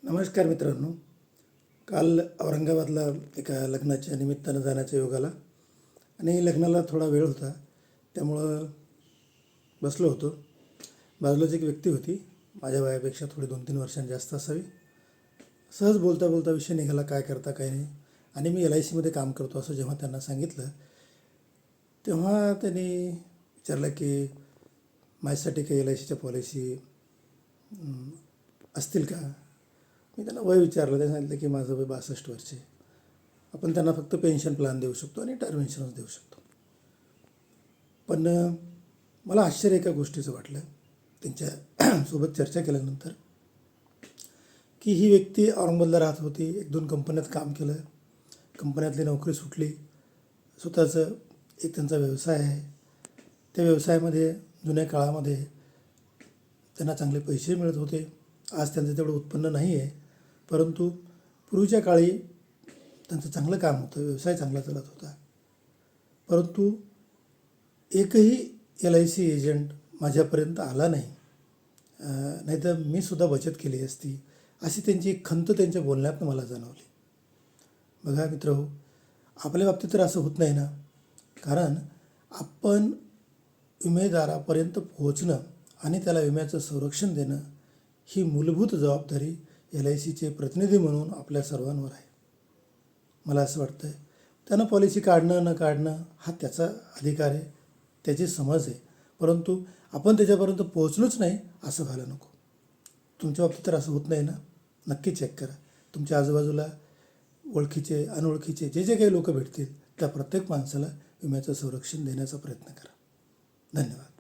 नमस्कार मित्रांनो. काल औरंगाबादला एका लग्नाच्या निमित्तानं जाण्याचा योग आला आणि लग्नाला थोडा वेळ होता, त्यामुळं बसलो होतो. बाजूलाच एक व्यक्ती होती, माझ्या वयापेक्षा थोडी 2-3 वर्षांनी जास्त असावी. सहज बोलता बोलता विषय निघाला, काय करता काय नाही. आणि मी LICमध्ये काम करतो असं जेव्हा त्यांना सांगितलं, तेव्हा त्यांनी विचारलं की माझ्यासाठी काही LICच्या पॉलिसी असतील का. मी त्यांना वय विचारलं. त्यांनी सांगितलं की माझं वय 62 वर्षे. आपण त्यांना फक्त पेन्शन प्लॅन देऊ शकतो आणि टर्म इन्शुरन्स देऊ शकतो. पण मला आश्चर्य एका गोष्टीचं वाटलं त्यांच्या सोबत चर्चा केल्यानंतर, की ही व्यक्ती औरंगाबादला राहत होती, 1-2 कंपन्यात काम केलं, कंपन्यातली नोकरी सुटली, स्वतःचं एक त्यांचा व्यवसाय आहे. त्या व्यवसायामध्ये जुन्या काळामध्ये त्यांना चांगले पैसे मिळत होते. आज त्यांचं तेवढं उत्पन्न नाही आहे, परंतु पूर्वीच्या काळी त्यांचं चांगलं काम होतं, व्यवसाय चांगला चालत होता. परंतु एकही LIC एजंट माझ्यापर्यंत आला नाही, नाहीतर मी सुद्धा बचत केली असती, अशी त्यांची एक खंत त्यांच्या बोलण्यातनं मला जाणवली. बघा मित्रहो, आपल्या बाबतीत तर असं होत नाही ना, कारण आपण विमेदारापर्यंत पोहोचणं आणि त्याला विम्याचं संरक्षण देणं ही मूलभूत जबाबदारी LICचे प्रतिनिधी म्हणून आपल्या सर्वांवर आहे. मला असं वाटतं त्यानं पॉलिसी काढणं न काढणं हा त्याचा अधिकार आहे, त्याची समज आहे, परंतु आपण त्याच्यापर्यंत पोहोचलोच नाही असं व्हायला नको. तुमच्या बाबतीत तर असं होत नाही ना. नक्की चेक करा. तुमच्या आजूबाजूला ओळखीचे अनोळखीचे जे काही लोक भेटतील त्या प्रत्येक माणसाला विम्याचं संरक्षण देण्याचा प्रयत्न करा. धन्यवाद.